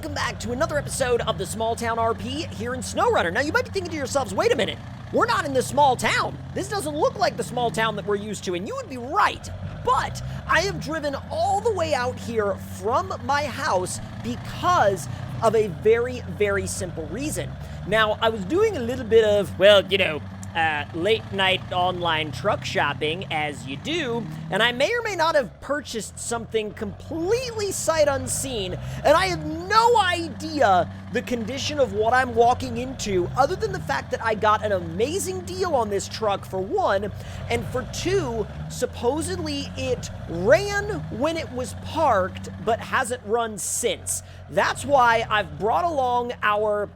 welcome back to another episode of the Small Town RP here in SnowRunner. Now, you might be thinking to yourselves, wait a minute, we're not in the small town. This doesn't look like the small town that we're used to, and you would be right. But I have driven all the way out here from my house because of a very, very simple reason. Now, I was doing a little bit of, well, you know, late night online truck shopping, as you do, and I may or may not have purchased something completely sight unseen, and I have no idea the condition of what I'm walking into, other than the fact that I got an amazing deal on this truck, for one, and for two, supposedly it ran when it was parked, but hasn't run since. That's why I've brought along our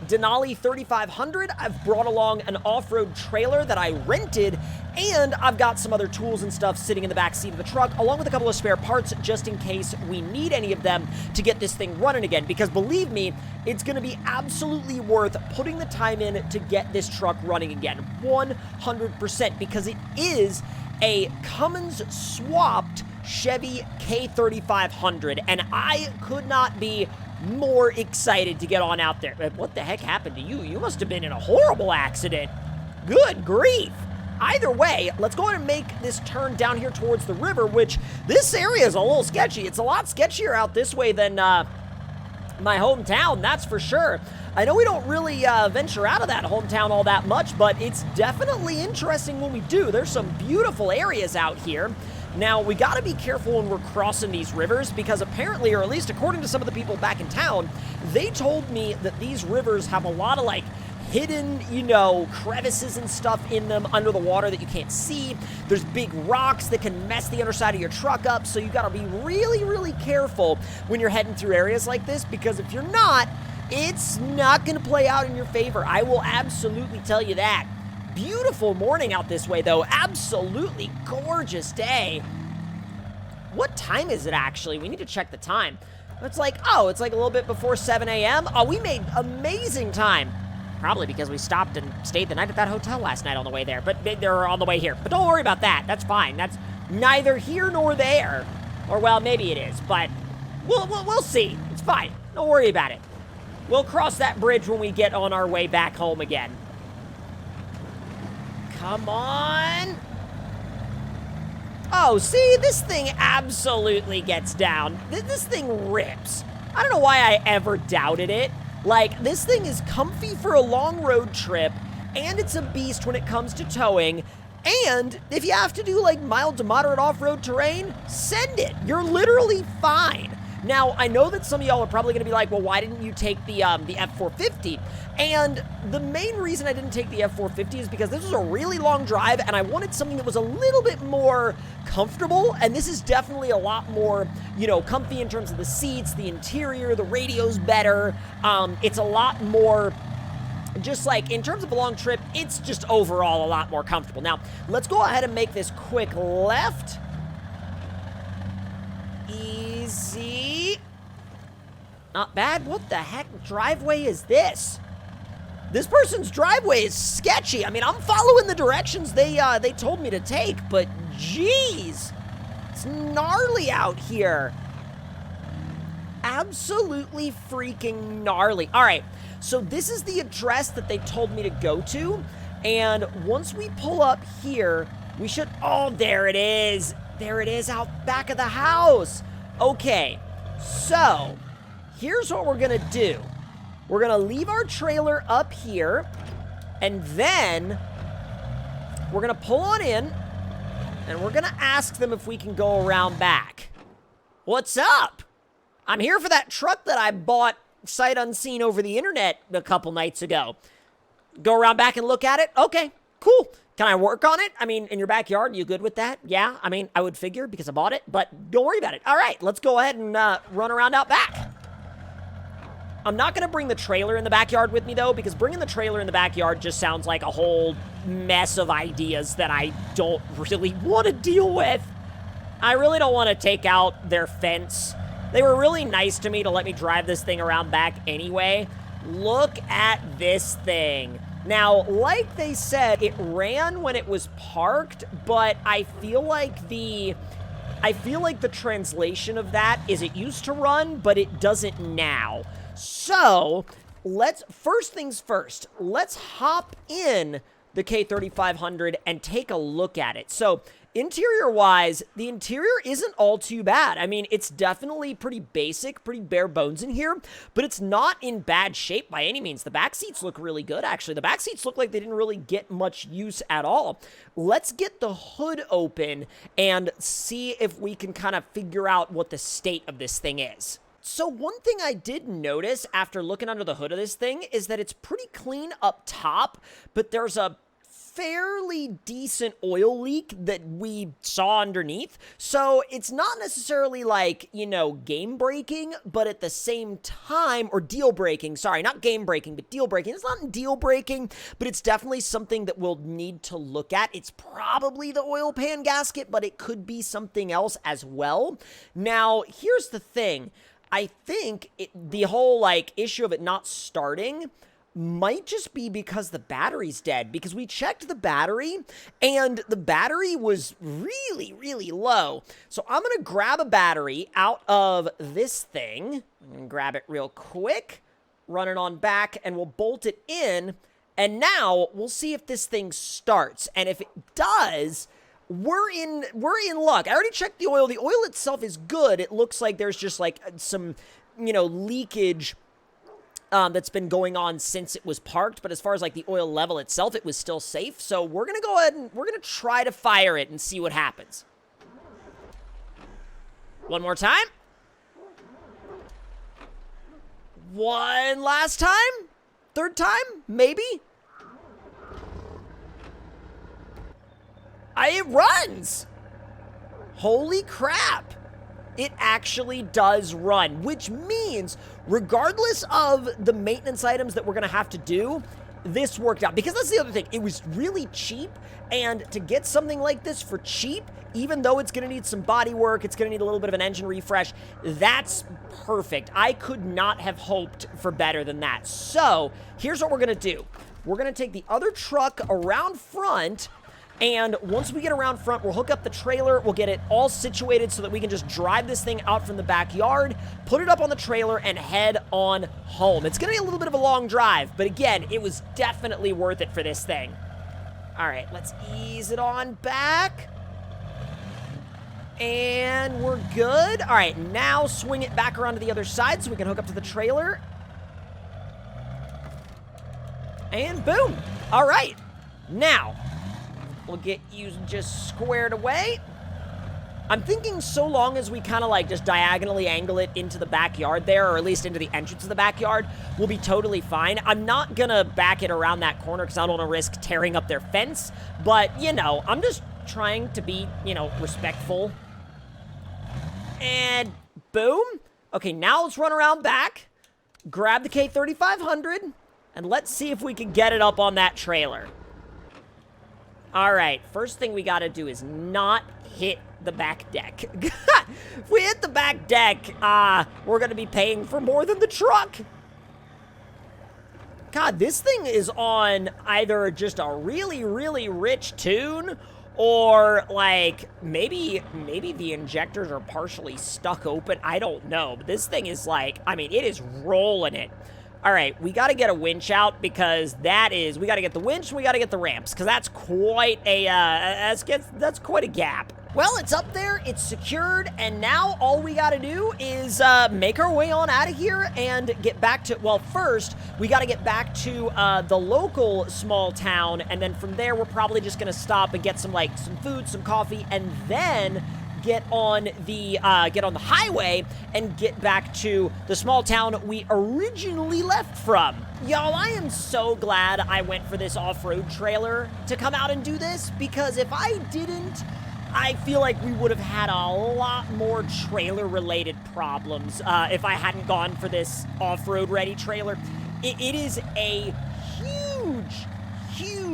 Denali 3500, I've brought along an off-road trailer that I rented, and I've got some other tools and stuff sitting in the back seat of the truck, along with a couple of spare parts just in case we need any of them to get this thing running again, because believe me, it's going to be absolutely worth putting the time in to get this truck running again, 100%, because it is a Cummins swapped Chevy K3500, and I could not be more excited to get on out there. What the heck happened to you? You must have been in a horrible accident. Good grief. Either way, let's go ahead and make this turn down here towards the river, which this area is a little sketchy. It's a lot sketchier out this way than my hometown, that's for sure. I know we don't really venture out of that hometown all that much, but it's definitely interesting when we do. There's some beautiful areas out here. Now, we gotta be careful when we're crossing these rivers, because apparently, or at least according to some of the people back in town, they told me that these rivers have a lot of, like, hidden, you know, crevices and stuff in them under the water that you can't see. There's big rocks that can mess the underside of your truck up, so you gotta be really, really careful when you're heading through areas like this, because if you're not, it's not gonna play out in your favor. I will absolutely tell you that. Beautiful morning out this way, though. Absolutely gorgeous day. What time is it, actually? We need to check the time. It's like, oh, it's like a little bit before 7 a.m. Oh, we made amazing time. Probably because we stopped and stayed the night at that hotel last night on the way there. But they're on the way here. But don't worry about that. That's fine. That's neither here nor there. Or, well, maybe it is. But we'll see. It's fine. Don't worry about it. We'll cross that bridge when we get on our way back home again. Come on. Oh, see, this thing absolutely gets down. This thing rips. I don't know why I ever doubted it. Like, this thing is comfy for a long road trip, and it's a beast when it comes to towing. And if you have to do, like, mild to moderate off-road terrain, send it. You're literally fine. Now, I know that some of y'all are probably going to be like, well, why didn't you take the F450? And the main reason I didn't take the F450 is because this was a really long drive, and I wanted something that was a little bit more comfortable, and this is definitely a lot more, you know, comfy in terms of the seats, the interior, the radio's better. It's a lot more, just like, in terms of a long trip, it's just overall a lot more comfortable. Now, let's go ahead and make this quick left. Easy. Not bad. What the heck driveway is this? This person's driveway is sketchy. I mean, I'm following the directions they told me to take, but geez, it's gnarly out here. Absolutely freaking gnarly. All right, so this is the address that they told me to go to, and once we pull up here, we should, oh, there it is. There it is out back of the house. Okay, so here's what we're gonna do. We're gonna leave our trailer up here, and then we're gonna pull on in, and we're gonna ask them if we can go around back. What's up? I'm here for that truck that I bought sight unseen over the internet a couple nights ago. Go around back and look at it? Okay, cool. Can I work on it? I mean, in your backyard, you good with that? Yeah, I mean, I would figure because I bought it, but don't worry about it. All right, let's go ahead and run around out back. I'm not going to bring the trailer in the backyard with me, though, because bringing the trailer in the backyard just sounds like a whole mess of ideas that I don't really want to deal with. I really don't want to take out their fence. They were really nice to me to let me drive this thing around back anyway. Look at this thing. Now, like they said, it ran when it was parked, but I feel like the I feel like the translation of that is it used to run, but it doesn't now. So, first things first, let's hop in the K3500 and take a look at it. So, interior-wise, the interior isn't all too bad. I mean, it's definitely pretty basic, pretty bare bones in here, but it's not in bad shape by any means. The back seats look really good, actually. The back seats look like they didn't really get much use at all. Let's get the hood open and see if we can kind of figure out what the state of this thing is. So one thing I did notice after looking under the hood of this thing is that it's pretty clean up top, but there's a fairly decent oil leak that we saw underneath. So it's not necessarily like, you know, game breaking, but at the same time, or deal breaking, sorry, not game breaking, but deal breaking. It's not deal breaking, but it's definitely something that we'll need to look at. It's probably the oil pan gasket, but it could be something else as well. Now, here's the thing. I think the whole, like, issue of it not starting might just be because the battery's dead, because we checked the battery and the battery was really, really low. So I'm going to grab a battery out of this thing. I'm going to grab it real quick, run it on back, and we'll bolt it in. And now we'll see if this thing starts. And if it does, we're in luck. I already checked the oil. The oil itself is good. It looks like there's just like some, you know, leakage that's been going on since it was parked, but as far as like the oil level itself, it was still safe. So we're gonna go ahead and we're gonna try to fire it and see what happens. One more time. One last time. Third time, maybe. It runs. Holy crap. It actually does run, which means regardless of the maintenance items that we're going to have to do, this worked out. Because that's the other thing. It was really cheap, and to get something like this for cheap, even though it's going to need some body work, it's going to need a little bit of an engine refresh, that's perfect. I could not have hoped for better than that. So here's what we're going to do. We're going to take the other truck around front, and once we get around front, we'll hook up the trailer, we'll get it all situated so that we can just drive this thing out from the backyard, put it up on the trailer, and head on home. It's going to be a little bit of a long drive, but again, it was definitely worth it for this thing. All right, let's ease it on back. And we're good. All right, now swing it back around to the other side so we can hook up to the trailer. And boom. All right, now we'll get you just squared away. I'm thinking so long as we kind of like just diagonally angle it into the backyard there, or at least into the entrance of the backyard, we'll be totally fine. I'm not gonna back it around that corner because I don't want to risk tearing up their fence, but, you know, I'm just trying to be, you know, respectful. And boom. Okay, now let's run around back, grab the K3500, and let's see if we can get it up on that trailer. All right, first thing we got to do is not hit the back deck. If we hit the back deck, we're going to be paying for more than the truck. God, this thing is on either just a really, really rich tune, or like maybe the injectors are partially stuck open. I don't know, but this thing is like, I mean, it is rolling it. All right, we got to get a winch out because we got to get the winch and we got to get the ramps because that's quite a, that's quite a gap. Well, it's up there, it's secured, and now all we got to do is make our way on out of here and get back to, well, first, we got to get back to the local small town, and then from there, we're probably just going to stop and get some food, some coffee, and then get on the highway and get back to the small town we originally left from. Y'all, I am so glad I went for this off-road trailer to come out and do this, because if I didn't, I feel like we would have had a lot more trailer-related problems if I hadn't gone for this off-road ready trailer. It is a huge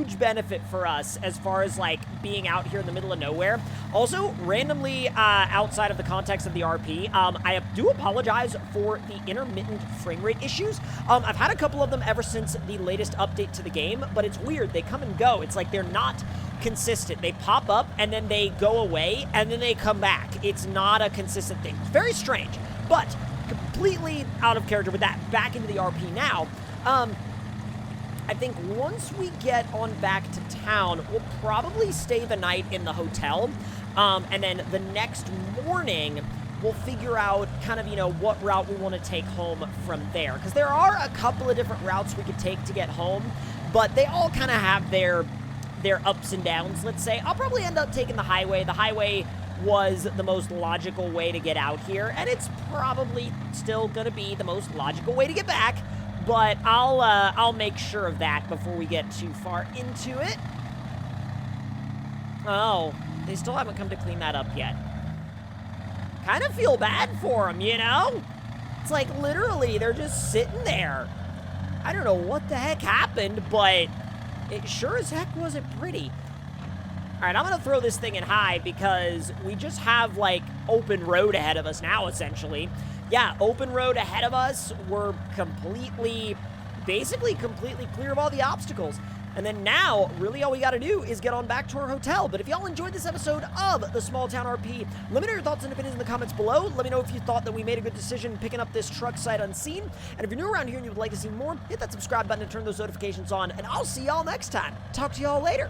huge benefit for us as far as, like, being out here in the middle of nowhere. Also, randomly, outside of the context of the RP, I do apologize for the intermittent frame rate issues. I've had a couple of them ever since the latest update to the game, but it's weird. They come and go. It's like they're not consistent. They pop up, and then they go away, and then they come back. It's not a consistent thing. It's very strange, but completely out of character with that. Back into the RP now. I think once we get on back to town, we'll probably stay the night in the hotel, and then the next morning, we'll figure out kind of, you know, what route we want to take home from there. Because there are a couple of different routes we could take to get home, but they all kind of have their ups and downs, let's say. I'll probably end up taking the highway. The highway was the most logical way to get out here, and it's probably still going to be the most logical way to get back. But I'll make sure of that before we get too far into it. Oh, they still haven't come to clean that up yet. Kind of feel bad for them, you know? It's like, literally, they're just sitting there. I don't know what the heck happened, but it sure as heck wasn't pretty. All right, I'm going to throw this thing in high because we just have, like, open road ahead of us now, essentially. Yeah, open road ahead of us. We're basically completely clear of all the obstacles. And then now, really all we got to do is get on back to our hotel. But if y'all enjoyed this episode of the Small Town RP, let me know your thoughts and opinions in the comments below. Let me know if you thought that we made a good decision picking up this truck sight unseen. And if you're new around here and you would like to see more, hit that subscribe button and turn those notifications on. And I'll see y'all next time. Talk to y'all later.